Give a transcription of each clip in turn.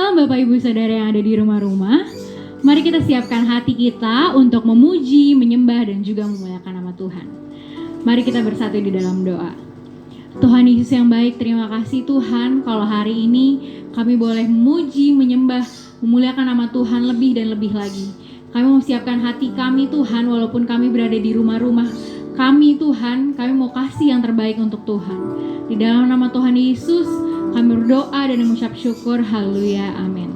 Shalom Bapak Ibu Saudara yang ada di rumah-rumah. Mari kita siapkan hati kita untuk memuji, menyembah, dan juga memuliakan nama Tuhan. Mari kita bersatu di dalam doa. Tuhan Yesus yang baik, terima kasih Tuhan kalau hari ini kami boleh memuji, menyembah, memuliakan nama Tuhan lebih dan lebih lagi. Kami mau siapkan hati kami Tuhan, walaupun kami berada di rumah-rumah kami Tuhan, kami mau kasih yang terbaik untuk Tuhan. Di dalam nama Tuhan Yesus, kami berdoa dan mengucap syukur. Haleluya, amin.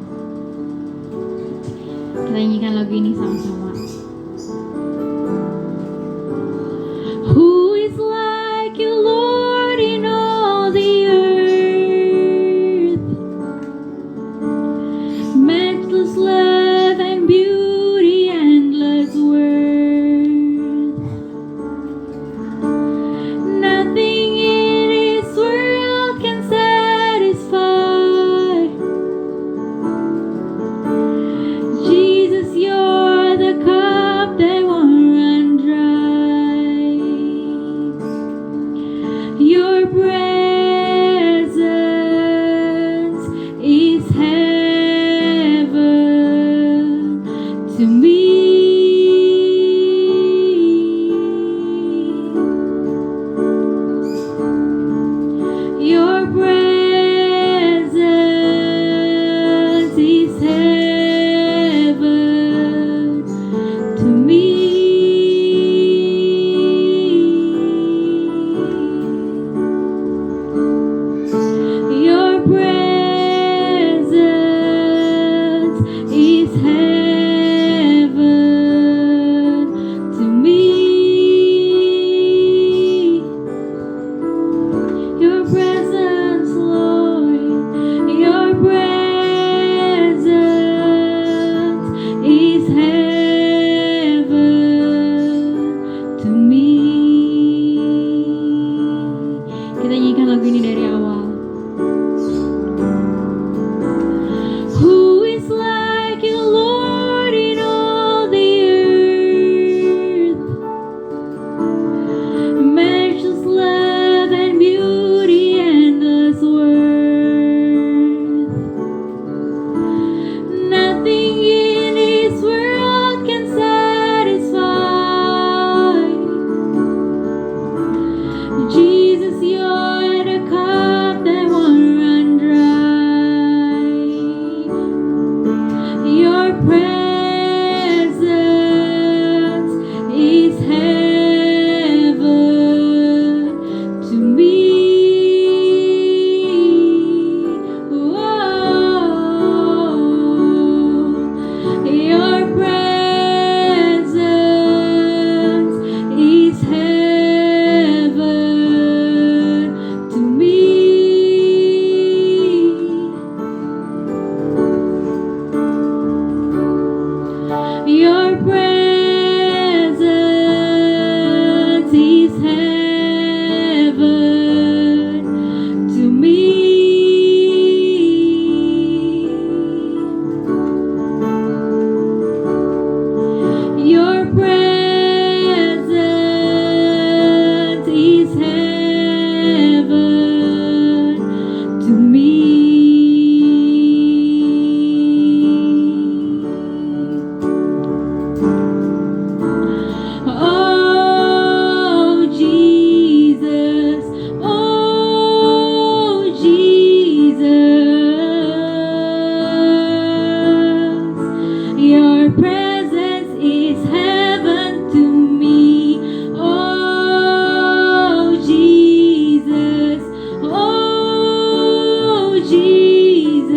Kita nyanyikan lagu ini sama-sama. Who is like you, Lord, in all the earth? Matchless love and beauty, endless worth. Nothing in this world can satisfy. Jesus, you're the cup that won't run dry. Your presence is heaven to me. Your presence is heaven to me. Your presence is heaven to me. Your presence, Lord, your presence is heaven to me. Kita nyanyikan lagu ini dari awal. Who is like you, Lord, in all the earth? Matchless love and beauty, endless worth. Nothing in this world can satisfy. Jesus, you're the cup that won't run dry. Your presence is heaven to me. Your presence is heaven to me. Your presence is heaven to me. Your presence is heaven to me. Oh Jesus, oh Jesus, your presence is heaven to me. Oh Jesus, oh Jesus,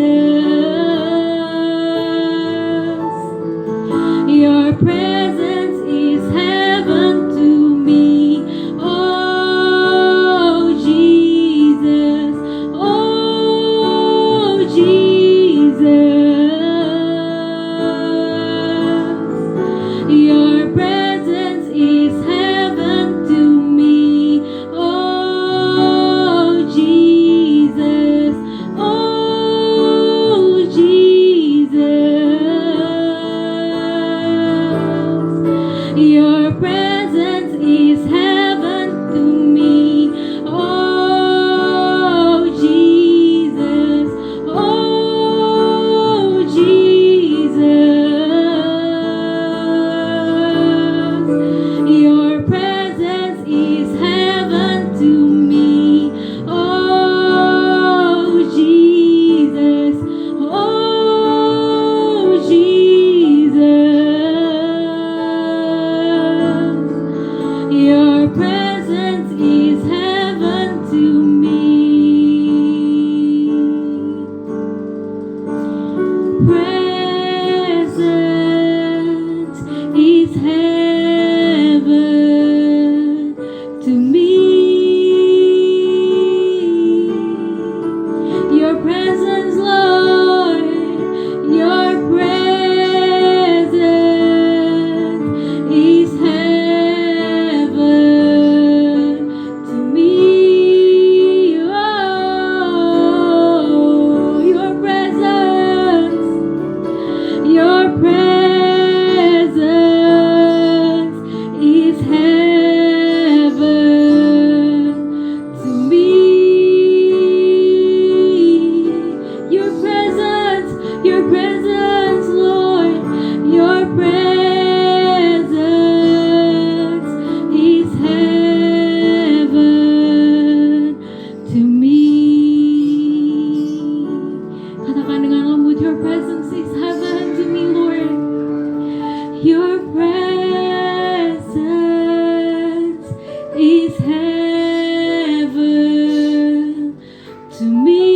your presence is heaven to me. Oh Jesus, oh Jesus, your presence is heaven to me. Oh Jesus, oh Jesus, your presence is heaven to me. Oh Jesus, oh heaven to me. Your presence, Lord, your presence is heaven to me. Oh, your presence is heaven to me. Your presence, Lord, your presence is heaven to me. Katakan dengan lembut, your presence is heaven to me, Lord. Your presence is heaven to me.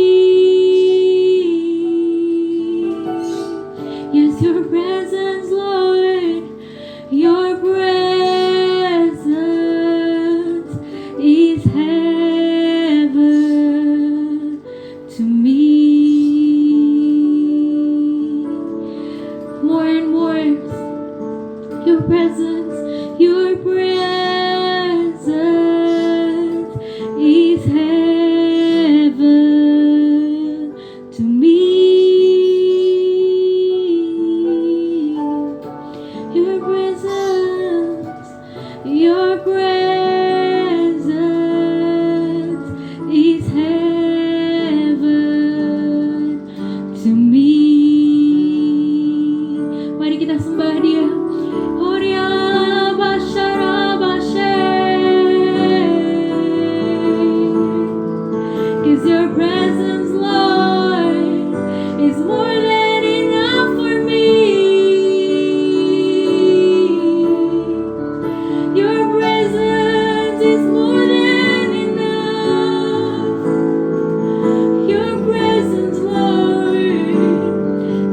Yes, your presence, Lord, your presence is heaven to me. More and more, your presence is heaven to me. Your presence is heaven to me. Mari kita sembah Dia. Cause your presence, Lord, is more than enough for me. Your presence is more than enough. Your presence, Lord,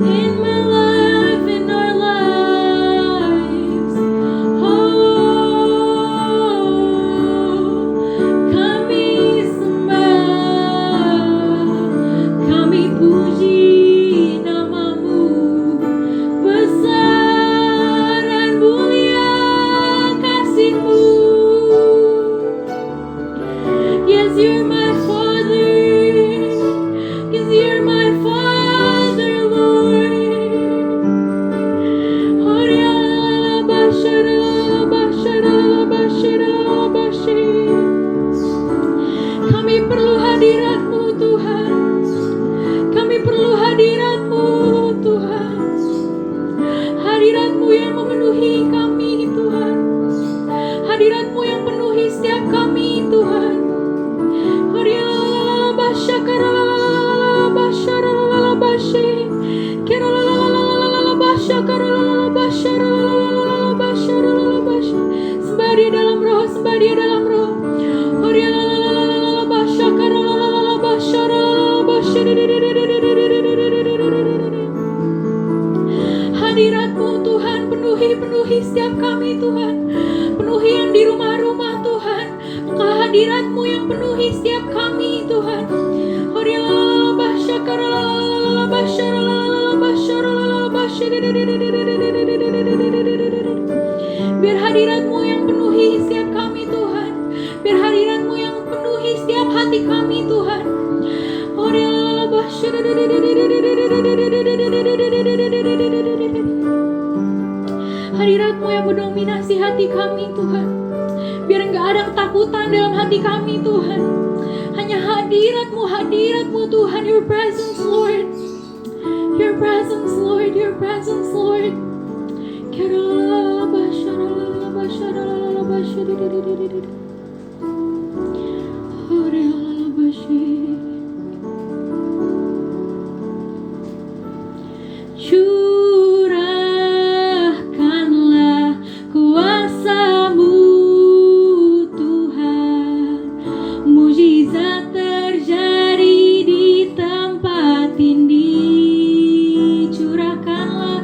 in my life, in our lives. Kami sembah, kami puji namamu, besar dan mulia kasih-Mu. Yes, you're my Father, yes, you're my Father, Lord. Kami perlu hadirat-Mu, Tuhan. Kami perlu hadirat-Mu, Tuhan. Hadirat-Mu yang memenuhi kami, Tuhan. Hadirat-Mu yang penuhi setiap kami, Tuhan. Sembah Dia dalam roh, sembah Dia dalam roh. Hadirat-Mu, Tuhan, penuhi setiap kami, Tuhan. Penuhi yang di rumah-rumah, Tuhan. Engkau hadirat-Mu yang penuhi setiap kami, Tuhan. Biar hadirat-Mu yang penuhi setiap kami, Tuhan. Biar hadirat-Mu yang penuhi setiap hati kami, Tuhan. Hadirat-Mu yang mendominasi hati kami, Tuhan. Biar enggak ada ketakutan dalam hati kami, Tuhan. Hanya hadirat-Mu, Tuhan. Your presence, Lord. Your presence, Lord. Your presence, Lord. Curahkanlah kuasa-Mu, Tuhan. Mujizat terjadi di tempat ini. Curahkanlah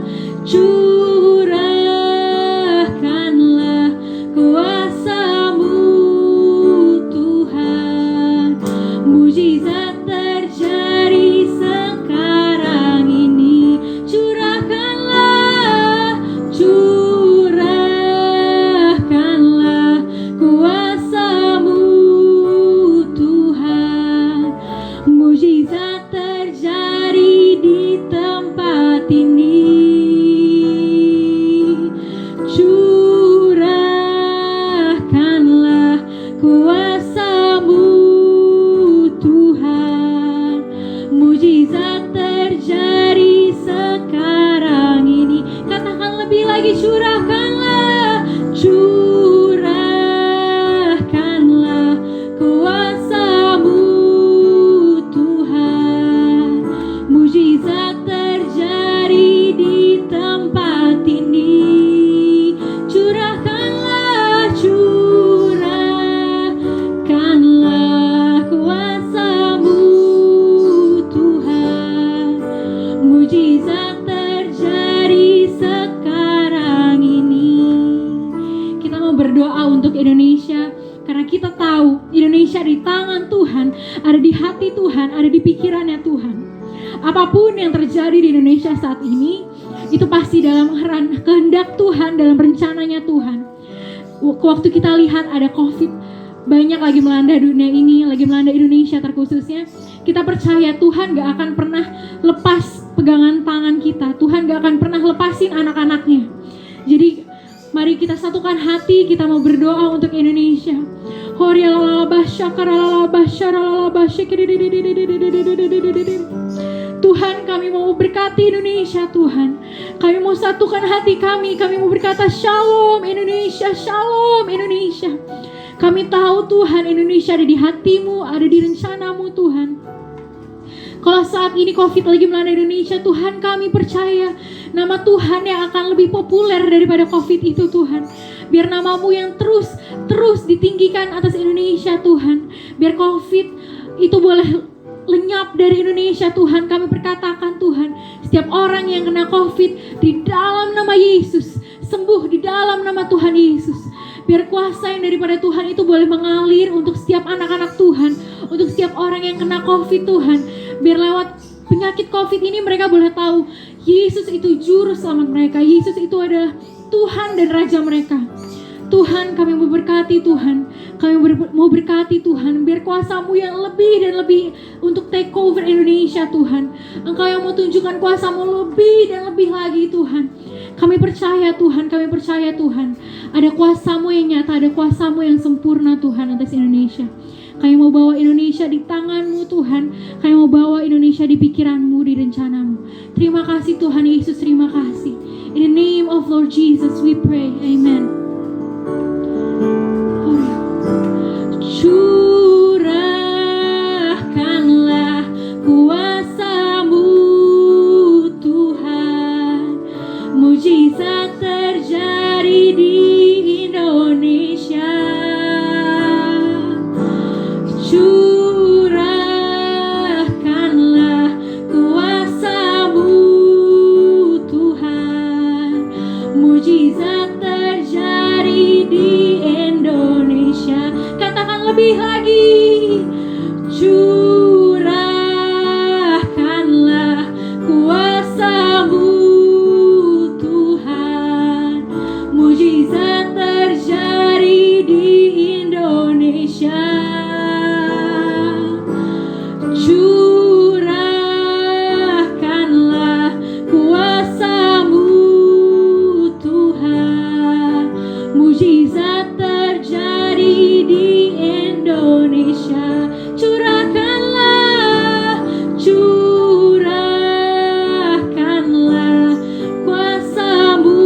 lagi curahkanlah, curahkanlah kuasa-Mu Tuhan. Mujizat terjadi di tempat ini. Curahkanlah, curahkanlah kuasa-Mu Tuhan. Mujizat terjadi sekarang ini. Kita mau berdoa untuk Indonesia, karena kita tahu Indonesia di tangan Tuhan, ada di hati Tuhan, ada di pikirannya Tuhan. Apapun yang terjadi di Indonesia saat ini, itu pasti dalam kehendak Tuhan, dalam rencananya Tuhan. Waktu kita lihat ada COVID banyak lagi melanda dunia ini, lagi melanda Indonesia terkhususnya, kita percaya Tuhan gak akan pernah lepas pegangan tangan kita. Tuhan gak akan pernah lepasin anak-anaknya. Jadi mari kita satukan hati, kita mau berdoa untuk Indonesia. Tuhan, kami mau berkati Indonesia Tuhan. Kami mau satukan hati kami mau berkata Shalom Indonesia, Shalom Indonesia. Kami tahu Tuhan, Indonesia ada di hati-Mu, ada di rencana-Mu Tuhan. Kalau saat ini COVID lagi melanda Indonesia, Tuhan, kami percaya nama Tuhan yang akan lebih populer daripada COVID itu Tuhan. Biar nama-Mu yang terus ditinggikan atas Indonesia Tuhan. Biar COVID itu boleh lenyap dari Indonesia Tuhan. Kami perkatakan Tuhan, setiap orang yang kena COVID di dalam nama Yesus, sembuh di dalam nama Tuhan Yesus. Biar kuasa yang daripada Tuhan itu boleh mengalir untuk setiap anak-anak Tuhan, untuk setiap orang yang kena COVID Tuhan. Biar lewat penyakit COVID ini mereka boleh tahu Yesus itu juru selamat mereka. Yesus itu adalah Tuhan dan Raja mereka. Tuhan, kami mau berkati Tuhan. Kami mau berkati Tuhan. Biar kuasa-Mu yang lebih dan lebih untuk take over Indonesia Tuhan. Engkau yang mau tunjukkan kuasa-Mu lebih dan lebih lagi Tuhan. Kami percaya Tuhan, kami percaya Tuhan. Ada kuasa-Mu yang nyata, ada kuasa-Mu yang sempurna Tuhan atas Indonesia. Kami mau bawa Indonesia di tangan-Mu Tuhan. Kami mau bawa Indonesia di pikiran-Mu, di rencana-Mu. Terima kasih Tuhan Yesus, terima kasih. In the name of Lord Jesus we pray, amen. Curahkanlah kuasa-Mu Tuhan. Mujizat terjadi di Indonesia. Curahkanlah kuasa-Mu Tuhan. Mujizat terjadi di Indonesia. Katakan lebih lagi. Curahkanlah kuasa-Mu Tuhan. Mujizat terjadi di Indonesia. Curahkanlah kuasa-Mu Tuhan. Mujizat terjadi di Indonesia. Curahkanlah, curahkanlah kuasa-Mu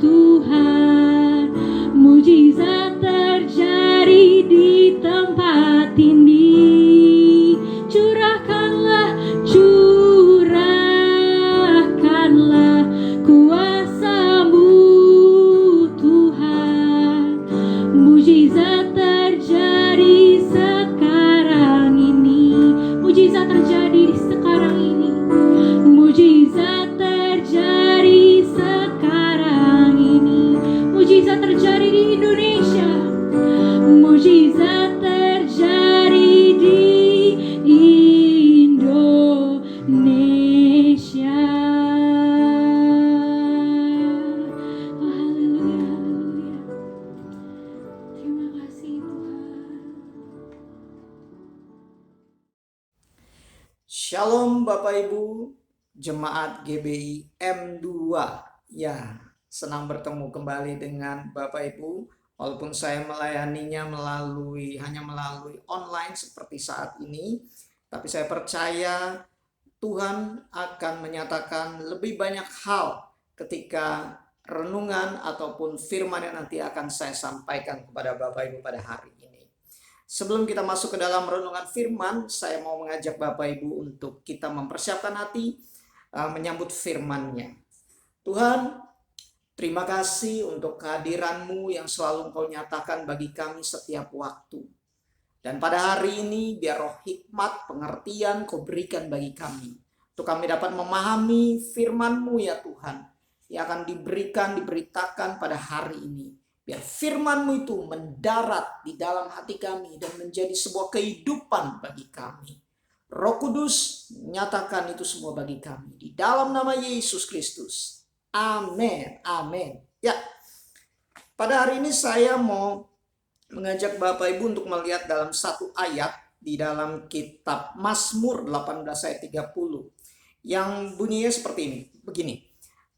Tuhan. Mujizat terjadi di tempat ini. Curahkanlah, curahkanlah kuasa-Mu Tuhan. Mujizat terjadi sekarang ini. Mujizat terjadi di sekarang ini. Mujizat terjadi sekarang ini. Mujizat terjadi di Indonesia. Mujizat terjadi di Indonesia. Oh, haleluya, haleluya. Terima kasih Tuhan. Shalom Bapak Ibu, Jemaat GBI M2. Ya, senang bertemu kembali dengan Bapak Ibu. Walaupun saya melayaninya hanya melalui online seperti saat ini, tapi saya percaya Tuhan akan menyatakan lebih banyak hal ketika renungan ataupun firman yang nanti akan saya sampaikan kepada Bapak Ibu pada hari ini. Sebelum kita masuk ke dalam renungan firman, saya mau mengajak Bapak Ibu untuk kita mempersiapkan hati menyambut firman-Nya. Tuhan, terima kasih untuk kehadiran-Mu yang selalu Engkau nyatakan bagi kami setiap waktu. Dan pada hari ini biar roh hikmat, pengertian Kau berikan bagi kami. Untuk kami dapat memahami firman-Mu ya Tuhan, yang akan diberitakan pada hari ini. Biar firman-Mu itu mendarat di dalam hati kami dan menjadi sebuah kehidupan bagi kami. Roh Kudus nyatakan itu semua bagi kami. Di dalam nama Yesus Kristus. Amin. Amin. Ya, pada hari ini saya mau mengajak Bapak Ibu untuk melihat dalam satu ayat di dalam kitab Mazmur 18 ayat 30. Yang bunyinya seperti ini. Begini.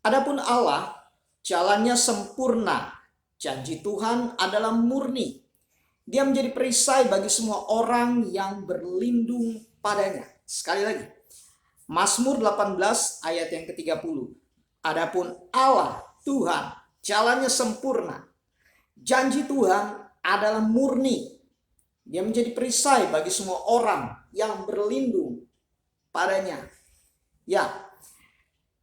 Adapun Allah, jalannya sempurna. Janji Tuhan adalah murni. Dia menjadi perisai bagi semua orang yang berlindung padanya. Sekali lagi. Mazmur 18 ayat yang ke-30. Adapun Allah, Tuhan, jalannya sempurna. Janji Tuhan adalah murni. Dia menjadi perisai bagi semua orang yang berlindung padanya. Ya,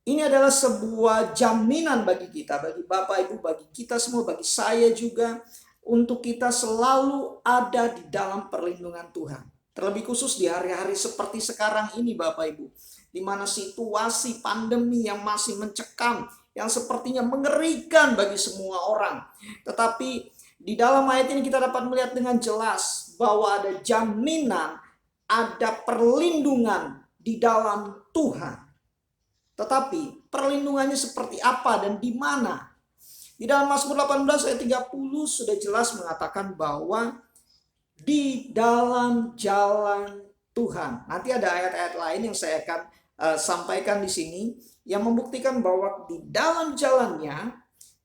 ini adalah sebuah jaminan bagi kita, bagi Bapak Ibu, bagi kita semua, bagi saya juga, untuk kita selalu ada di dalam perlindungan Tuhan. Terlebih khusus di hari-hari seperti sekarang ini Bapak Ibu, di mana situasi pandemi yang masih mencekam, yang sepertinya mengerikan bagi semua orang. Tetapi di dalam ayat ini kita dapat melihat dengan jelas bahwa ada jaminan, ada perlindungan di dalam Tuhan. Tetapi perlindungannya seperti apa dan di mana? Di dalam Mazmur 18 ayat 30 sudah jelas mengatakan bahwa di dalam jalan Tuhan. Nanti ada ayat-ayat lain yang saya akan sampaikan di sini yang membuktikan bahwa di dalam jalannya,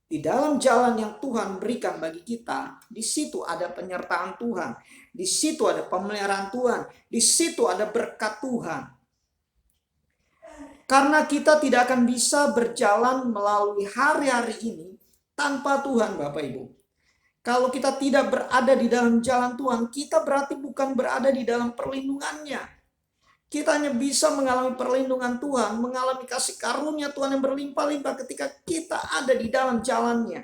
di dalam jalan yang Tuhan berikan bagi kita, di situ ada penyertaan Tuhan, di situ ada pemeliharaan Tuhan, di situ ada berkat Tuhan. Karena kita tidak akan bisa berjalan melalui hari-hari ini tanpa Tuhan Bapak Ibu. Kalau kita tidak berada di dalam jalan Tuhan, kita berarti bukan berada di dalam perlindungannya. Kita hanya bisa mengalami perlindungan Tuhan, mengalami kasih karunia Tuhan yang berlimpah-limpah ketika kita ada di dalam jalannya.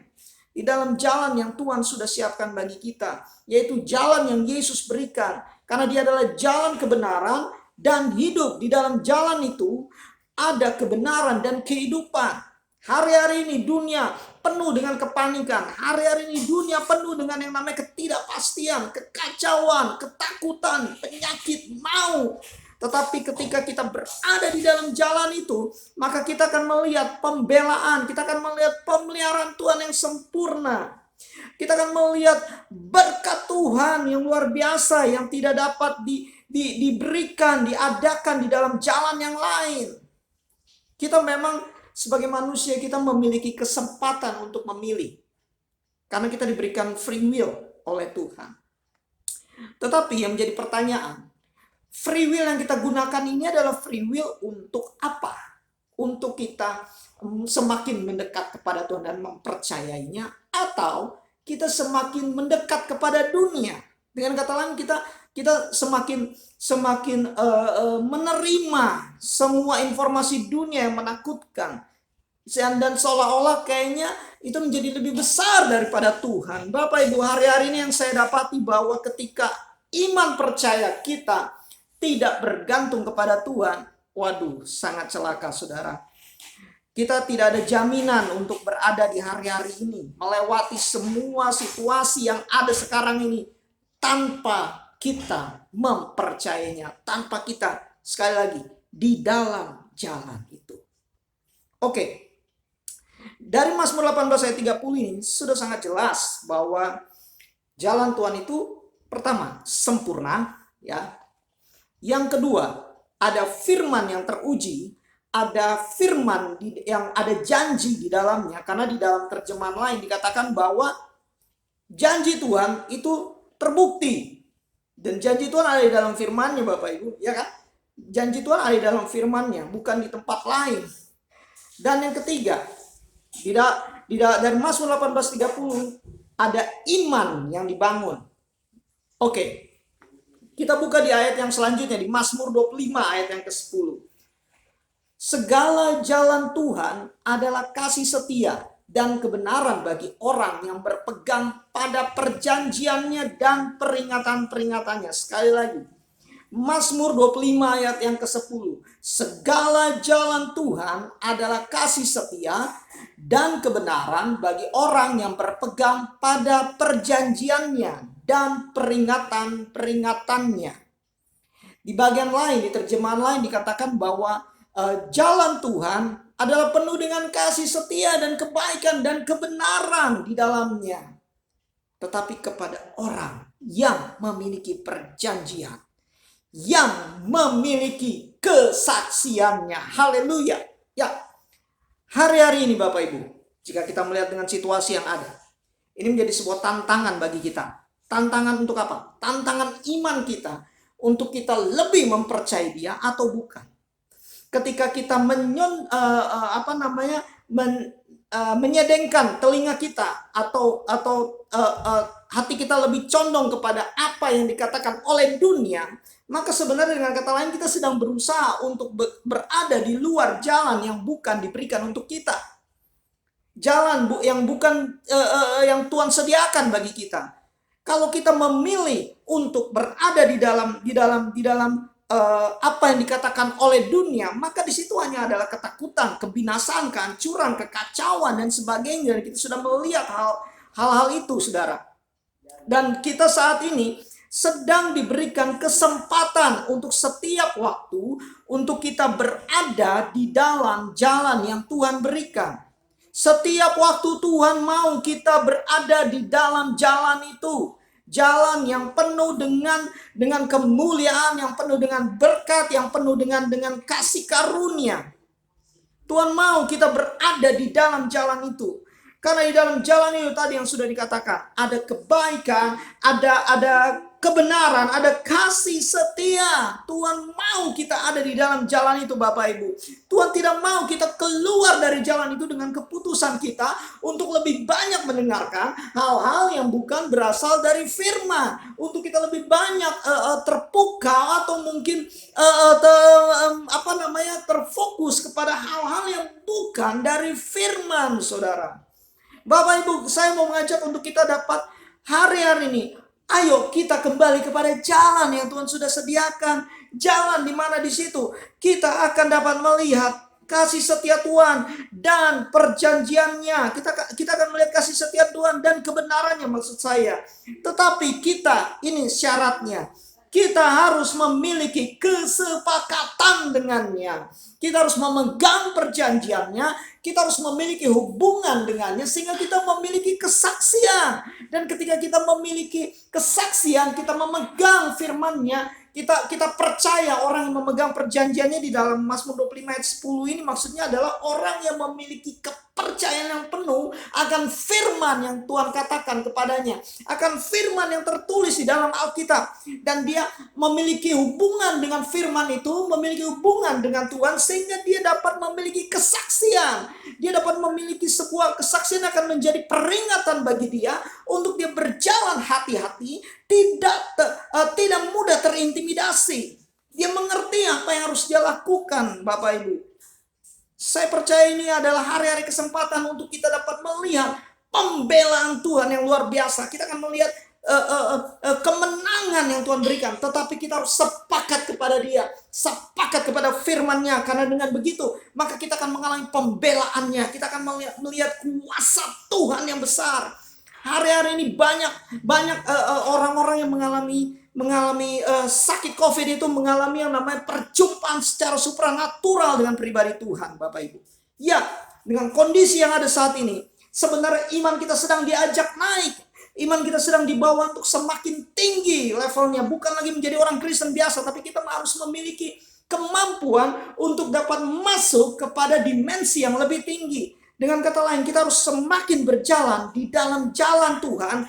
Di dalam jalan yang Tuhan sudah siapkan bagi kita, yaitu jalan yang Yesus berikan. Karena Dia adalah jalan kebenaran dan hidup. Di dalam jalan itu ada kebenaran dan kehidupan. Hari-hari ini dunia penuh dengan kepanikan. Hari-hari ini dunia penuh dengan yang namanya ketidakpastian, kekacauan, ketakutan, penyakit, maut. Tetapi ketika kita berada di dalam jalan itu, maka kita akan melihat pembelaan, kita akan melihat pemeliharaan Tuhan yang sempurna. Kita akan melihat berkat Tuhan yang luar biasa yang tidak dapat diberikan, diadakan di dalam jalan yang lain. Kita memang sebagai manusia kita memiliki kesempatan untuk memilih. Karena kita diberikan free will oleh Tuhan. Tetapi yang menjadi pertanyaan, free will yang kita gunakan ini adalah free will untuk apa? Untuk kita semakin mendekat kepada Tuhan dan mempercayainya, atau kita semakin mendekat kepada dunia. Dengan kata lain kita semakin menerima semua informasi dunia yang menakutkan. Dan seolah-olah kayaknya itu menjadi lebih besar daripada Tuhan. Bapak Ibu, hari-hari ini yang saya dapati bahwa ketika iman percaya kita tidak bergantung kepada Tuhan, waduh, sangat celaka saudara. Kita tidak ada jaminan untuk berada di hari-hari ini, melewati semua situasi yang ada sekarang ini tanpa kita mempercayainya, tanpa kita sekali lagi di dalam jalan itu. Oke. Dari Mazmur 18 ayat 30 ini sudah sangat jelas bahwa jalan Tuhan itu pertama sempurna, ya. Yang kedua, ada firman yang teruji, ada firman yang ada janji di dalamnya, karena di dalam terjemahan lain dikatakan bahwa janji Tuhan itu terbukti. Dan janji Tuhan ada di dalam firman-Nya Bapak Ibu, ya kan? Janji Tuhan ada di dalam firman-Nya, bukan di tempat lain. Dan yang ketiga, Dari Mazmur 18:30 ada iman yang dibangun. Oke. Kita buka di ayat yang selanjutnya di Mazmur 25 ayat yang ke-10. Segala jalan Tuhan adalah kasih setia dan kebenaran bagi orang yang berpegang pada perjanjiannya dan peringatan-peringatannya. Sekali lagi, Mazmur 25 ayat yang ke-10. Segala jalan Tuhan adalah kasih setia dan kebenaran bagi orang yang berpegang pada perjanjiannya dan peringatan-peringatannya. Di bagian lain, di terjemahan lain dikatakan bahwa jalan Tuhan adalah penuh dengan kasih setia dan kebaikan dan kebenaran di dalamnya. Tetapi kepada orang yang memiliki perjanjian, yang memiliki kesaksiannya. Haleluya. Ya, hari-hari ini Bapak Ibu, jika kita melihat dengan situasi yang ada, ini menjadi sebuah tantangan bagi kita. Tantangan untuk apa? Tantangan iman kita untuk kita lebih mempercayai Dia atau bukan. Ketika kita menyedengkan telinga kita atau hati kita lebih condong kepada apa yang dikatakan oleh dunia, maka sebenarnya dengan kata lain kita sedang berusaha untuk berada di luar jalan yang bukan diberikan untuk kita. Jalan yang bukan yang Tuhan sediakan bagi kita. Kalau kita memilih untuk berada di dalam apa yang dikatakan oleh dunia, maka di situ hanya adalah ketakutan, kebinasaan, kehancuran, kekacauan dan sebagainya. Dan kita sudah melihat hal-hal itu, saudara. Dan kita saat ini sedang diberikan kesempatan untuk setiap waktu untuk kita berada di dalam jalan yang Tuhan berikan. Setiap waktu Tuhan mau kita berada di dalam jalan itu. Jalan yang penuh dengan kemuliaan, yang penuh dengan berkat, yang penuh dengan kasih karunia. Tuhan mau kita berada di dalam jalan itu. Karena di dalam jalan itu tadi yang sudah dikatakan, ada kebaikan, ada kebenaran, ada kasih setia. Tuhan mau kita ada di dalam jalan itu Bapak Ibu. Tuhan tidak mau kita keluar dari jalan itu dengan keputusan kita untuk lebih banyak mendengarkan hal-hal yang bukan berasal dari firman. Untuk kita lebih banyak terpukau atau mungkin terfokus kepada hal-hal yang bukan dari firman, saudara. Bapak Ibu, saya mau mengajak untuk kita dapat hari-hari ini, ayo kita kembali kepada jalan yang Tuhan sudah sediakan. Jalan di mana di situ kita akan dapat melihat kasih setia Tuhan dan perjanjiannya. Kita akan melihat kasih setia Tuhan dan kebenarannya, maksud saya. Tetapi kita, ini syaratnya, kita harus memiliki kesepakatan dengannya. Kita harus memegang perjanjiannya. Kita harus memiliki hubungan dengannya sehingga kita memiliki kesaksian. Dan ketika kita memiliki kesaksian, kita memegang firman-Nya, kita percaya orang yang memegang perjanjiannya di dalam Mazmur 25 ayat 10 ini maksudnya adalah orang yang memiliki kepercayaan yang penuh akan firman yang Tuhan katakan kepadanya, akan firman yang tertulis di dalam Alkitab, dan dia memiliki hubungan dengan firman itu, memiliki hubungan dengan Tuhan sehingga dia dapat memiliki kesaksian. Dia dapat memiliki sebuah kesaksian akan menjadi peringatan bagi dia untuk dia berjalan hati-hati, tidak mudah terintimidasi. Dia mengerti apa yang harus dia lakukan, Bapak Ibu. Saya percaya ini adalah hari-hari kesempatan untuk kita dapat melihat pembelaan Tuhan yang luar biasa. Kita akan melihat kemenangan yang Tuhan berikan, tetapi kita harus sepakat kepada Dia, sepakat kepada firman-Nya, karena dengan begitu maka kita akan mengalami pembelaannya, kita akan melihat kuasa Tuhan yang besar. Hari-hari ini banyak orang-orang yang mengalami sakit COVID itu mengalami yang namanya perjumpaan secara supranatural dengan pribadi Tuhan, Bapak Ibu. Ya, dengan kondisi yang ada saat ini, sebenarnya iman kita sedang diajak naik. Iman kita sedang dibawa untuk semakin tinggi levelnya. Bukan lagi menjadi orang Kristen biasa, tapi kita harus memiliki kemampuan untuk dapat masuk kepada dimensi yang lebih tinggi. Dengan kata lain, kita harus semakin berjalan di dalam jalan Tuhan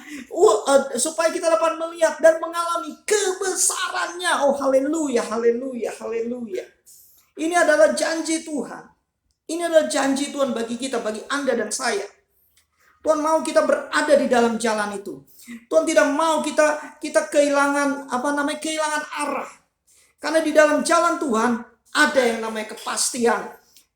supaya kita dapat melihat dan mengalami kebesarannya. Oh haleluya, haleluya, haleluya. Ini adalah janji Tuhan. Ini adalah janji Tuhan bagi kita, bagi Anda dan saya. Tuhan mau kita berada di dalam jalan itu. Tuhan tidak mau kita kehilangan kehilangan arah. Karena di dalam jalan Tuhan ada yang namanya kepastian.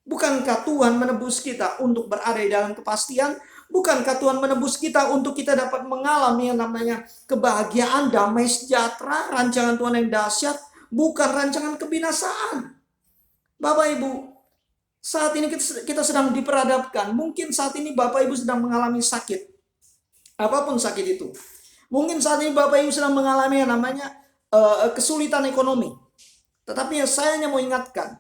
Bukankah Tuhan menebus kita untuk berada di dalam kepastian? Bukankah Tuhan menebus kita untuk kita dapat mengalami yang namanya kebahagiaan, damai sejahtera, rancangan Tuhan yang dahsyat, bukan rancangan kebinasaan. Bapak Ibu, saat ini kita sedang diperhadapkan. Mungkin saat ini Bapak Ibu sedang mengalami sakit. Apapun sakit itu. Mungkin saat ini Bapak Ibu sedang mengalami yang namanya kesulitan ekonomi. Tetapi saya hanya mau ingatkan,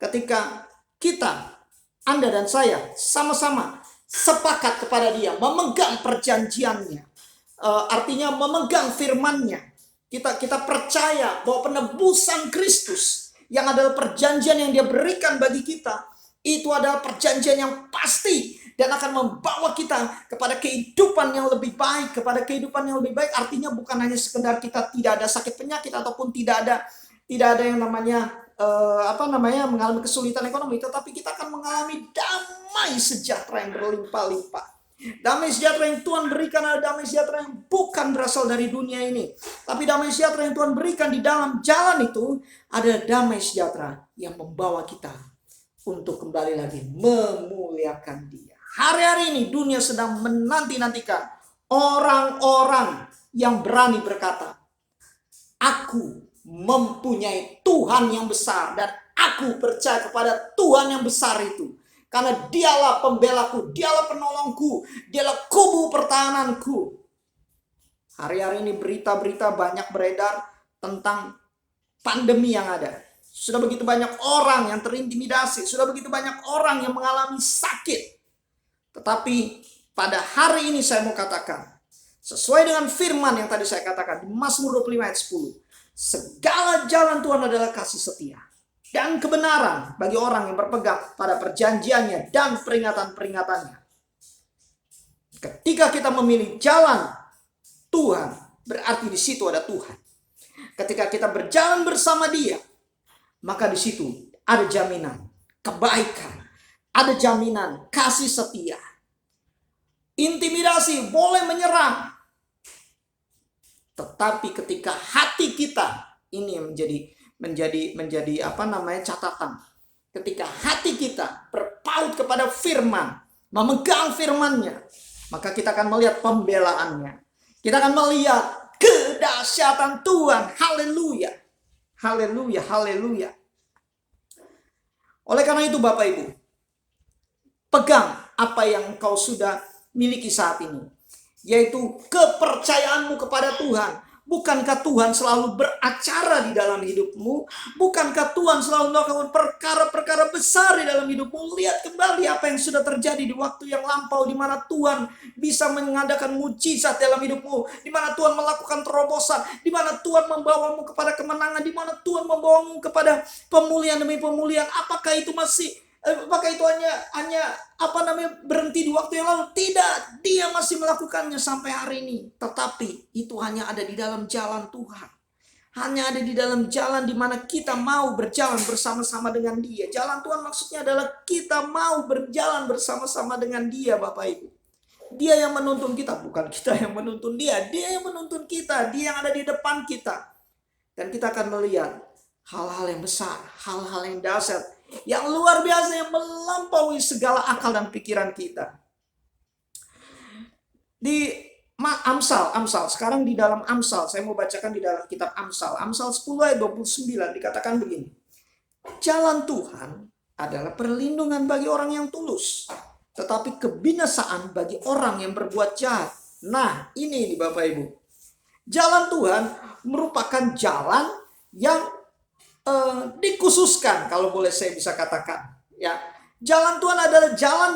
ketika kita, Anda dan saya, sama-sama sepakat kepada Dia, memegang perjanjiannya, artinya memegang firman-Nya. Kita percaya bahwa penebusan Kristus yang adalah perjanjian yang Dia berikan bagi kita, itu adalah perjanjian yang pasti dan akan membawa kita kepada kehidupan yang lebih baik, artinya bukan hanya sekedar kita tidak ada sakit penyakit ataupun tidak ada yang namanya mengalami kesulitan ekonomi, tetapi kita akan mengalami damai sejahtera yang berlimpah-limpah. Damai sejahtera yang Tuhan berikan adalah damai sejahtera yang bukan berasal dari dunia ini, tapi damai sejahtera yang Tuhan berikan di dalam jalan itu adalah damai sejahtera yang membawa kita untuk kembali lagi memuliakan Dia. Hari-hari ini dunia sedang menanti-nantikan orang-orang yang berani berkata, aku mempunyai Tuhan yang besar dan aku percaya kepada Tuhan yang besar itu. Karena Dialah pembelaku, Dialah penolongku, Dialah kubu pertahananku. Hari-hari ini berita-berita banyak beredar tentang pandemi yang ada. Sudah begitu banyak orang yang terintimidasi, sudah begitu banyak orang yang mengalami sakit. Tetapi pada hari ini saya mau katakan, sesuai dengan firman yang tadi saya katakan di Mazmur 25 ayat 10. Segala jalan Tuhan adalah kasih setia dan kebenaran bagi orang yang berpegang pada perjanjiannya dan peringatan-peringatannya. Ketika kita memilih jalan Tuhan, berarti di situ ada Tuhan. Ketika kita berjalan bersama Dia, maka di situ ada jaminan kebaikan, ada jaminan kasih setia. Intimidasi boleh menyerang, tetapi ketika hati kita, ini yang menjadi catatan. Ketika hati kita berpaut kepada firman, memegang firman-Nya, maka kita akan melihat pembelaannya. Kita akan melihat kedahsyatan Tuhan. Haleluya. Haleluya, haleluya. Oleh karena itu Bapak Ibu, pegang apa yang kau sudah miliki saat ini, yaitu kepercayaanmu kepada Tuhan. Bukankah Tuhan selalu beracara di dalam hidupmu? Bukankah Tuhan selalu melakukan perkara-perkara besar di dalam hidupmu? Lihat kembali apa yang sudah terjadi di waktu yang lampau, di mana Tuhan bisa mengadakan mujizat dalam hidupmu, di mana Tuhan melakukan terobosan, di mana Tuhan membawamu kepada kemenangan, di mana Tuhan membawamu kepada pemulihan demi pemulihan. Apakah itu hanya berhenti di waktu yang lalu? Tidak, Dia masih melakukannya sampai hari ini. Tetapi itu hanya ada di dalam jalan Tuhan. Hanya ada di dalam jalan di mana kita mau berjalan bersama-sama dengan Dia. Jalan Tuhan maksudnya adalah kita mau berjalan bersama-sama dengan Dia, Bapak Ibu. Dia yang menuntun kita, bukan kita yang menuntun Dia. Dia yang menuntun kita, Dia yang ada di depan kita. Dan kita akan melihat hal-hal yang besar, hal-hal yang dahsyat, yang luar biasa, yang melampaui segala akal dan pikiran kita. Di Amsal, sekarang di dalam Amsal, saya mau bacakan di dalam kitab Amsal 10 ayat 29 dikatakan begini. Jalan Tuhan adalah perlindungan bagi orang yang tulus, tetapi kebinasaan bagi orang yang berbuat jahat. Nah, ini Bapak Ibu. Jalan Tuhan merupakan jalan yang dikhususkan, kalau boleh saya bisa katakan, ya. Jalan Tuhan adalah jalan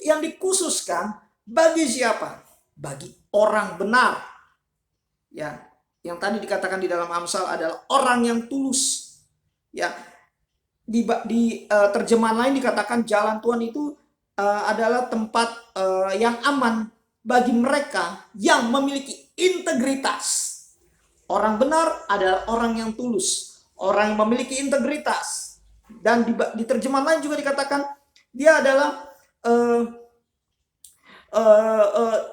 yang dikhususkan bagi siapa? Bagi orang benar. Ya, yang tadi dikatakan di dalam Amsal adalah orang yang tulus. Ya. Di terjemahan lain dikatakan jalan Tuhan itu adalah tempat yang aman bagi mereka yang memiliki integritas. Orang benar adalah orang yang tulus, orang yang memiliki integritas. Dan di terjemahan lain juga dikatakan dia adalah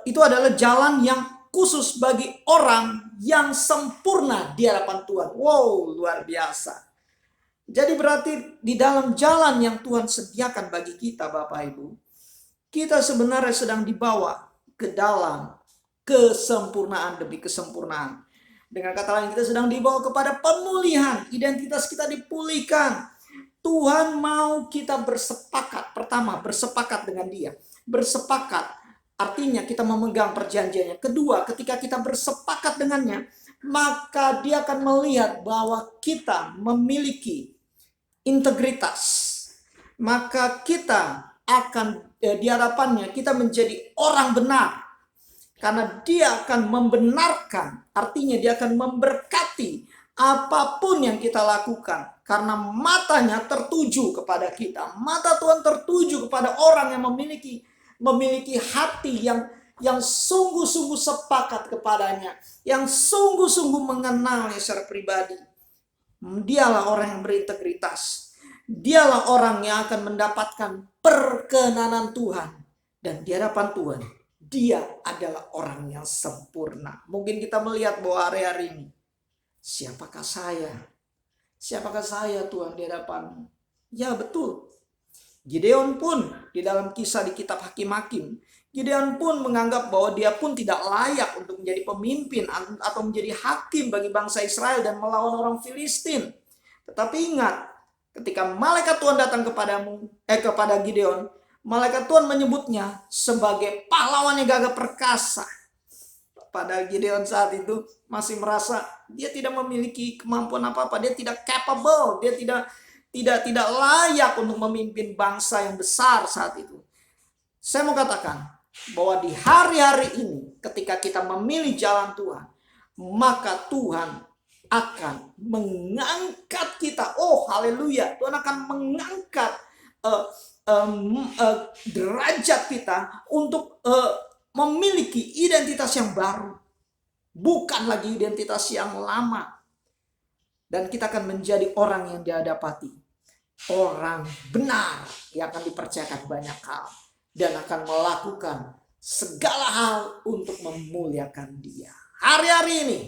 itu adalah jalan yang khusus bagi orang yang sempurna di hadapan Tuhan. Wow, luar biasa. Jadi berarti di dalam jalan yang Tuhan sediakan bagi kita, Bapak Ibu, kita sebenarnya sedang dibawa ke dalam kesempurnaan demi kesempurnaan. Dengan kata lain, kita sedang dibawa kepada pemulihan, identitas kita dipulihkan. Tuhan mau kita bersepakat. Pertama, bersepakat dengan Dia. Bersepakat artinya kita memegang perjanjiannya. Kedua, ketika kita bersepakat dengannya, maka Dia akan melihat bahwa kita memiliki integritas. Maka kita akan di hadapannya kita menjadi orang benar. Karena Dia akan membenarkan, artinya Dia akan memberkati apapun yang kita lakukan. Karena matanya tertuju kepada kita. Mata Tuhan tertuju kepada orang yang memiliki hati yang sungguh-sungguh sepakat kepadanya. Yang sungguh-sungguh mengenalnya secara pribadi. Dialah orang yang berintegritas. Dialah orang yang akan mendapatkan perkenanan Tuhan. Dan di hadapan Tuhan, Dia adalah orang yang sempurna. Mungkin kita melihat bahwa hari-hari ini, siapakah saya? Siapakah saya Tuhan di hadapan-Mu? Ya betul. Gideon pun di dalam kisah di kitab Hakim-Hakim, Gideon pun menganggap bahwa dia pun tidak layak untuk menjadi pemimpin atau menjadi hakim bagi bangsa Israel dan melawan orang Filistin. Tetapi ingat, ketika malaikat Tuhan datang kepada Gideon, malaikat Tuhan menyebutnya sebagai pahlawan yang gagah perkasa. Pada Gideon saat itu masih merasa dia tidak memiliki kemampuan apa-apa, dia tidak capable, dia tidak layak untuk memimpin bangsa yang besar saat itu. Saya mau katakan bahwa di hari-hari ini ketika kita memilih jalan Tuhan, maka Tuhan akan mengangkat kita. Oh haleluya, Tuhan akan mengangkat derajat kita untuk memiliki identitas yang baru, bukan lagi identitas yang lama. Dan kita akan menjadi orang yang dihadapati, orang benar yang akan dipercayakan banyak hal dan akan melakukan segala hal untuk memuliakan Dia. Hari-hari ini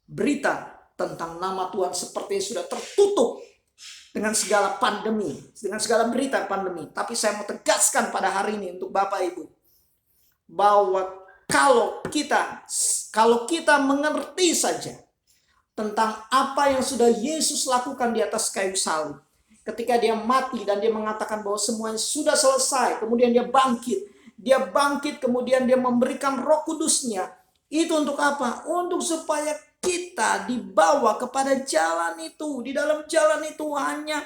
berita tentang nama Tuhan seperti sudah tertutup dengan segala pandemi, dengan segala berita pandemi. Tapi saya mau tegaskan pada hari ini untuk Bapak Ibu, bahwa kalau kita mengerti saja tentang apa yang sudah Yesus lakukan di atas kayu salib, ketika Dia mati dan Dia mengatakan bahwa semuanya sudah selesai, kemudian Dia bangkit, kemudian Dia memberikan Roh Kudus-Nya. Itu untuk apa? Untuk supaya kita dibawa kepada jalan itu. Di dalam jalan itu hanya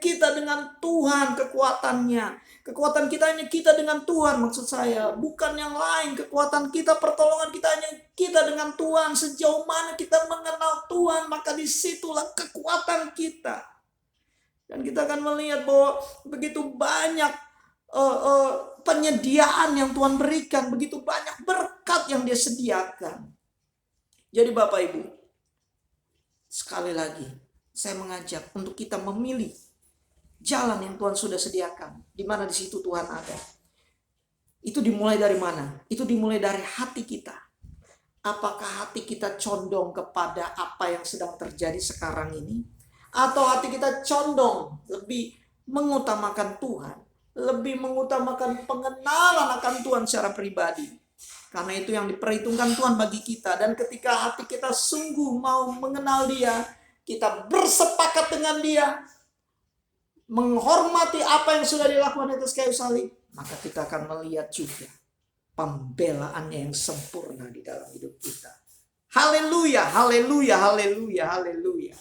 kita dengan Tuhan kekuatannya. Kekuatan kita hanya kita dengan Tuhan, maksud saya. Bukan yang lain. Kekuatan kita, pertolongan kita hanya kita dengan Tuhan. Sejauh mana kita mengenal Tuhan, maka disitulah kekuatan kita. Dan kita akan melihat bahwa begitu banyak penyediaan yang Tuhan berikan. Begitu banyak berkat yang Dia sediakan. Jadi Bapak Ibu, sekali lagi saya mengajak untuk kita memilih jalan yang Tuhan sudah sediakan. Di mana di situ Tuhan ada. Itu dimulai dari mana? Itu dimulai dari hati kita. Apakah hati kita condong kepada apa yang sedang terjadi sekarang ini? Atau hati kita condong lebih mengutamakan Tuhan, lebih mengutamakan pengenalan akan Tuhan secara pribadi? Karena itu yang diperhitungkan Tuhan bagi kita. Dan ketika hati kita sungguh mau mengenal Dia, kita bersepakat dengan Dia, menghormati apa yang sudah dilakukan di atas kayu salib, maka kita akan melihat juga pembelaannya yang sempurna di dalam hidup kita. Haleluya, haleluya, haleluya, haleluya.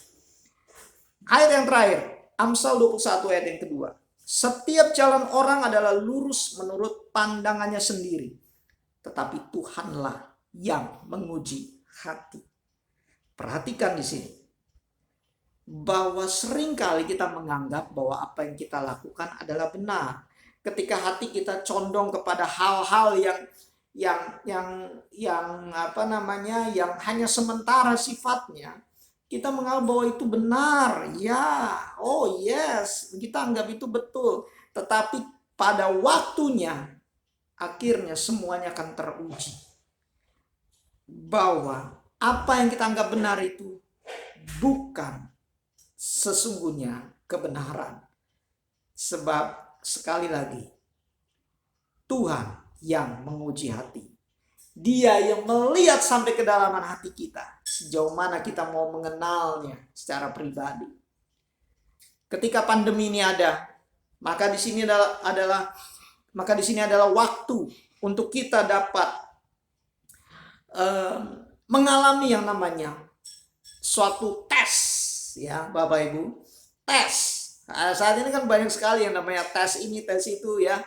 Ayat yang terakhir, Amsal 21 ayat yang kedua. Setiap jalan orang adalah lurus menurut pandangannya sendiri, tetapi Tuhanlah yang menguji hati. Perhatikan di sini, bahwa seringkali kita menganggap bahwa apa yang kita lakukan adalah benar. Ketika hati kita condong kepada hal-hal yang hanya sementara sifatnya, Kita menganggap bahwa itu benar. Ya, oh yes, kita anggap itu betul. Tetapi pada waktunya, akhirnya semuanya akan teruji. Bahwa apa yang kita anggap benar itu bukan sesungguhnya kebenaran. Sebab sekali lagi, Tuhan yang menguji hati. Dia yang melihat sampai kedalaman hati kita. Sejauh mana kita mau mengenalnya secara pribadi. Ketika pandemi ini ada, maka di sini adalah waktu untuk kita dapat mengalami yang namanya suatu tes, ya Bapak Ibu, tes. Saat ini kan banyak sekali yang namanya tes ini, tes itu ya.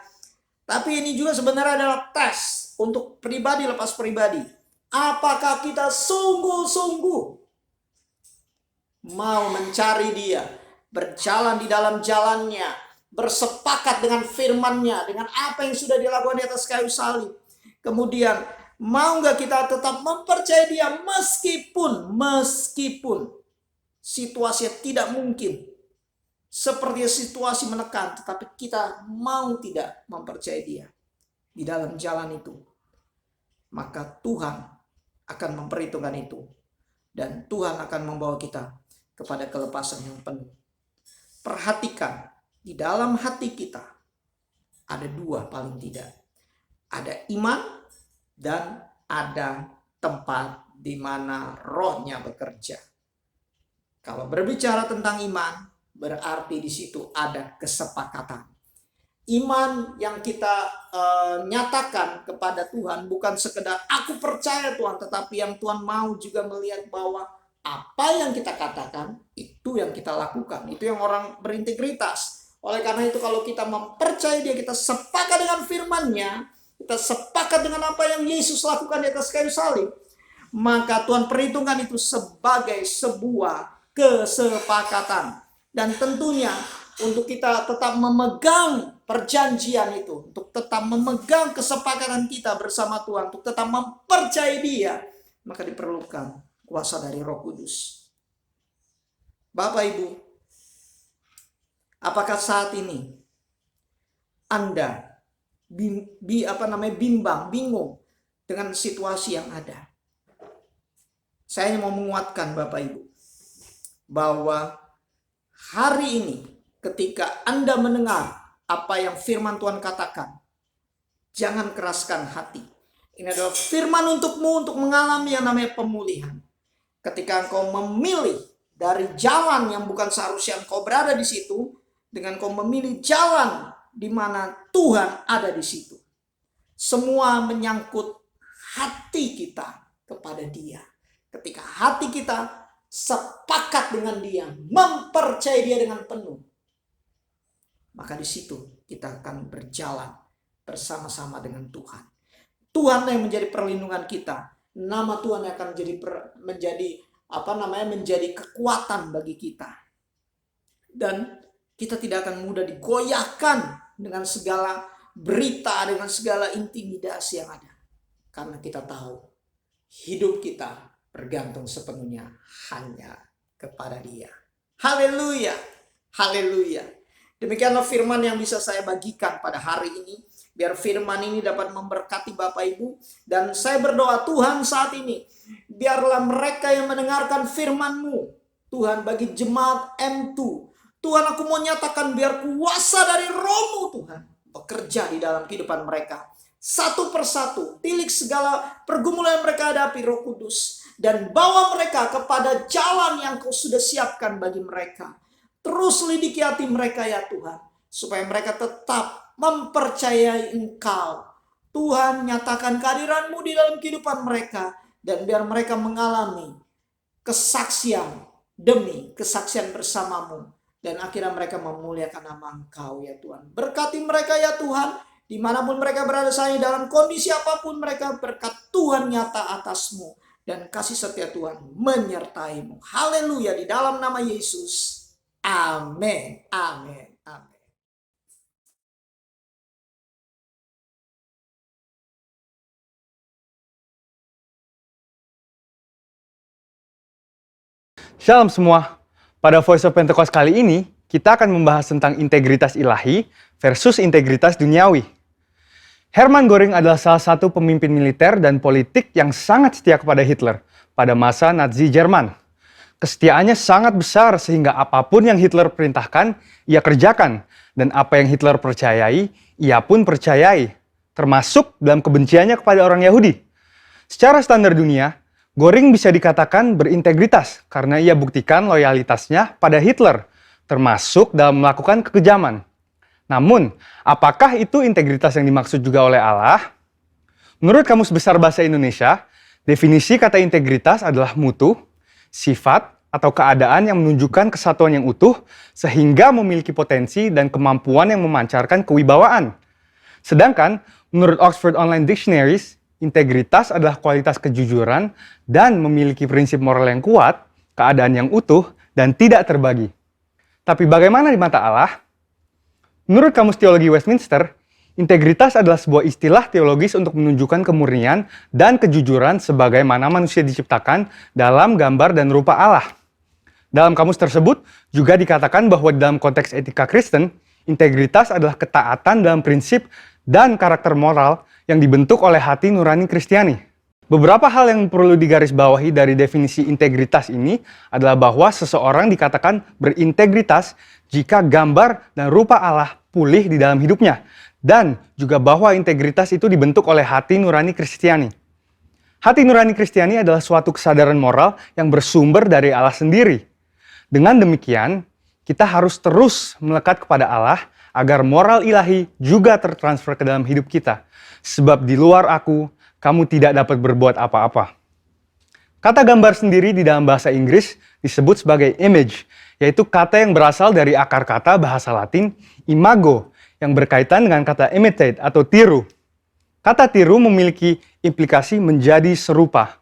Tapi ini juga sebenarnya adalah tes untuk pribadi lepas pribadi. Apakah kita sungguh-sungguh mau mencari Dia, berjalan di dalam jalannya, bersepakat dengan firman-Nya, dengan apa yang sudah dilakukan di atas kayu salib. Kemudian mau nggak kita tetap mempercayai Dia meskipun situasi tidak mungkin, seperti situasi menekan, tetapi kita mau tidak mempercayai Dia di dalam jalan itu, maka Tuhan akan memperhitungkan itu, dan Tuhan akan membawa kita kepada kelepasan yang penuh. Perhatikan, di dalam hati kita ada dua paling tidak. Ada iman dan ada tempat di mana rohnya bekerja. Kalau berbicara tentang iman, berarti di situ ada kesepakatan. Iman yang kita nyatakan kepada Tuhan bukan sekedar aku percaya Tuhan, tetapi yang Tuhan mau juga melihat bahwa apa yang kita katakan itu yang kita lakukan. Itu yang orang berintegritas. Oleh karena itu kalau kita mempercayai Dia, kita sepakat dengan firman-Nya, kita sepakat dengan apa yang Yesus lakukan di atas kayu salib, maka Tuhan perhitungkan itu sebagai sebuah kesepakatan. Dan tentunya untuk kita tetap memegang perjanjian itu, untuk tetap memegang kesepakatan kita bersama Tuhan, untuk tetap mempercayai Dia, maka diperlukan kuasa dari Roh Kudus. Bapak Ibu, apakah saat ini Anda bingung dengan situasi yang ada? Saya mau menguatkan Bapak Ibu bahwa hari ini ketika Anda mendengar apa yang firman Tuhan katakan, jangan keraskan hati. Ini adalah firman untukmu untuk mengalami yang namanya pemulihan. Ketika engkau memilih dari jalan yang bukan seharusnya engkau berada di situ, dengan engkau memilih jalan di mana Tuhan ada di situ. Semua menyangkut hati kita kepada Dia. Ketika hati kita sepakat dengan Dia, mempercayai Dia dengan penuh, maka di situ kita akan berjalan bersama-sama dengan Tuhan. Tuhan yang menjadi perlindungan kita. Nama Tuhan yang akan menjadi kekuatan bagi kita. Dan kita tidak akan mudah digoyahkan dengan segala berita, dengan segala intimidasi yang ada. Karena kita tahu hidup kita bergantung sepenuhnya hanya kepada Dia. Haleluya, haleluya. Demikianlah firman yang bisa saya bagikan pada hari ini. Biar firman ini dapat memberkati Bapak Ibu. Dan saya berdoa Tuhan saat ini, biarlah mereka yang mendengarkan firman-Mu, Tuhan, bagi jemaat M2, Tuhan, aku mau nyatakan biar kuasa dari Roh-Mu Tuhan bekerja di dalam kehidupan mereka. Satu persatu, tilik segala pergumulan yang mereka hadapi, Roh Kudus, dan bawa mereka kepada jalan yang Kau sudah siapkan bagi mereka. Terus lidiki hati mereka ya Tuhan, supaya mereka tetap mempercayai Engkau. Tuhan, nyatakan kehadiran-Mu di dalam kehidupan mereka, dan biar mereka mengalami kesaksian demi kesaksian bersama-Mu, dan akhirnya mereka memuliakan nama Engkau ya Tuhan. Berkati mereka ya Tuhan, dimanapun mereka berada saat ini, dalam kondisi apapun mereka, berkat Tuhan nyata atas-Mu, dan kasih setia Tuhan menyertai-Mu. Haleluya, di dalam nama Yesus. Amin, amin, amin. Shalom semua. Pada Voice of Pentecost kali ini, kita akan membahas tentang integritas ilahi versus integritas duniawi. Hermann Göring adalah salah satu pemimpin militer dan politik yang sangat setia kepada Hitler pada masa Nazi Jerman. Kesetiaannya sangat besar sehingga apapun yang Hitler perintahkan, ia kerjakan. Dan apa yang Hitler percayai, ia pun percayai. Termasuk dalam kebenciannya kepada orang Yahudi. Secara standar dunia, Göring bisa dikatakan berintegritas karena ia buktikan loyalitasnya pada Hitler, termasuk dalam melakukan kekejaman. Namun, apakah itu integritas yang dimaksud juga oleh Allah? Menurut Kamus Besar Bahasa Indonesia, definisi kata integritas adalah mutu, sifat, atau keadaan yang menunjukkan kesatuan yang utuh sehingga memiliki potensi dan kemampuan yang memancarkan kewibawaan. Sedangkan, menurut Oxford Online Dictionaries, integritas adalah kualitas kejujuran dan memiliki prinsip moral yang kuat, keadaan yang utuh, dan tidak terbagi. Tapi bagaimana di mata Allah? Menurut Kamus Teologi Westminster, integritas adalah sebuah istilah teologis untuk menunjukkan kemurnian dan kejujuran sebagaimana manusia diciptakan dalam gambar dan rupa Allah. Dalam kamus tersebut juga dikatakan bahwa dalam konteks etika Kristen, integritas adalah ketaatan dalam prinsip dan karakter moral yang dibentuk oleh hati nurani Kristiani. Beberapa hal yang perlu digarisbawahi dari definisi integritas ini adalah bahwa seseorang dikatakan berintegritas jika gambar dan rupa Allah pulih di dalam hidupnya, dan juga bahwa integritas itu dibentuk oleh hati nurani Kristiani. Hati nurani Kristiani adalah suatu kesadaran moral yang bersumber dari Allah sendiri. Dengan demikian, kita harus terus melekat kepada Allah agar moral ilahi juga tertransfer ke dalam hidup kita. Sebab di luar aku, kamu tidak dapat berbuat apa-apa. Kata gambar sendiri di dalam bahasa Inggris disebut sebagai image, yaitu kata yang berasal dari akar kata bahasa Latin imago, yang berkaitan dengan kata imitate atau tiru. Kata tiru memiliki implikasi menjadi serupa.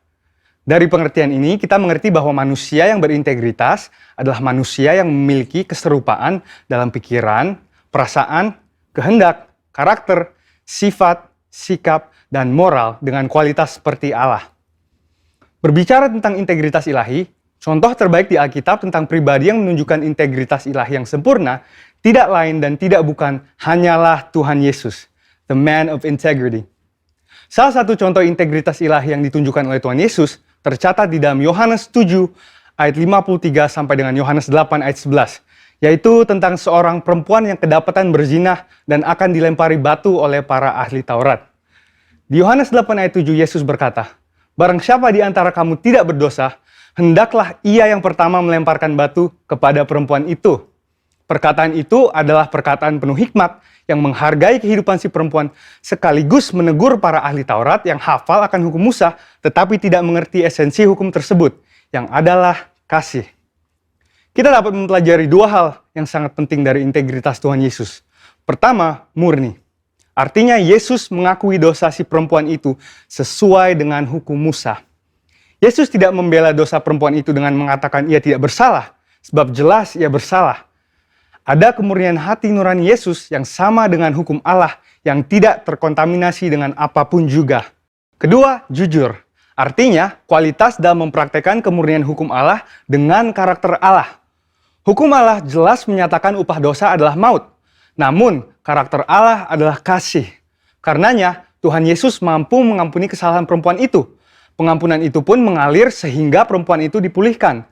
Dari pengertian ini, kita mengerti bahwa manusia yang berintegritas adalah manusia yang memiliki keserupaan dalam pikiran, perasaan, kehendak, karakter, sifat, sikap, dan moral dengan kualitas seperti Allah. Berbicara tentang integritas ilahi, contoh terbaik di Alkitab tentang pribadi yang menunjukkan integritas ilahi yang sempurna tidak lain dan tidak bukan hanyalah Tuhan Yesus, the man of integrity. Salah satu contoh integritas ilahi yang ditunjukkan oleh Tuhan Yesus tercatat di dalam Yohanes 7 ayat 53 sampai dengan Yohanes 8 ayat 11, yaitu tentang seorang perempuan yang kedapatan berzinah dan akan dilempari batu oleh para ahli Taurat. Di Yohanes 8 ayat 7 Yesus berkata, "Barang siapa di antara kamu tidak berdosa, hendaklah ia yang pertama melemparkan batu kepada perempuan itu." Perkataan itu adalah perkataan penuh hikmat yang menghargai kehidupan si perempuan sekaligus menegur para ahli Taurat yang hafal akan hukum Musa tetapi tidak mengerti esensi hukum tersebut, yang adalah kasih. Kita dapat mempelajari dua hal yang sangat penting dari integritas Tuhan Yesus. Pertama, murni. Artinya Yesus mengakui dosa si perempuan itu sesuai dengan hukum Musa. Yesus tidak membela dosa perempuan itu dengan mengatakan ia tidak bersalah, sebab jelas ia bersalah. Ada kemurnian hati nurani Yesus yang sama dengan hukum Allah yang tidak terkontaminasi dengan apapun juga. Kedua, jujur. Artinya, kualitas dalam mempraktekkan kemurnian hukum Allah dengan karakter Allah. Hukum Allah jelas menyatakan upah dosa adalah maut. Namun, karakter Allah adalah kasih. Karenanya, Tuhan Yesus mampu mengampuni kesalahan perempuan itu. Pengampunan itu pun mengalir sehingga perempuan itu dipulihkan.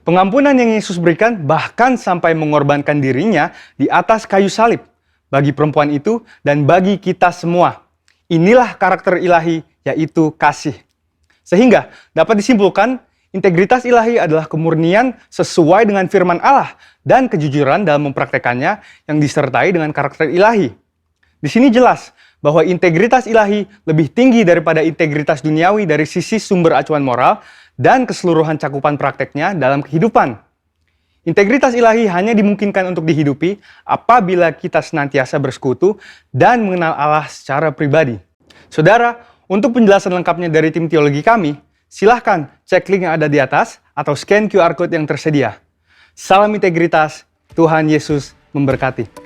Pengampunan yang Yesus berikan bahkan sampai mengorbankan dirinya di atas kayu salib bagi perempuan itu dan bagi kita semua. Inilah karakter ilahi, yaitu kasih. Sehingga dapat disimpulkan, integritas ilahi adalah kemurnian sesuai dengan firman Allah dan kejujuran dalam mempraktekannya yang disertai dengan karakter ilahi. Di sini jelas bahwa integritas ilahi lebih tinggi daripada integritas duniawi dari sisi sumber acuan moral dan keseluruhan cakupan prakteknya dalam kehidupan. Integritas ilahi hanya dimungkinkan untuk dihidupi apabila kita senantiasa bersekutu dan mengenal Allah secara pribadi. Saudara, untuk penjelasan lengkapnya dari tim teologi kami, silahkan cek link yang ada di atas atau scan QR Code yang tersedia. Salam integritas, Tuhan Yesus memberkati.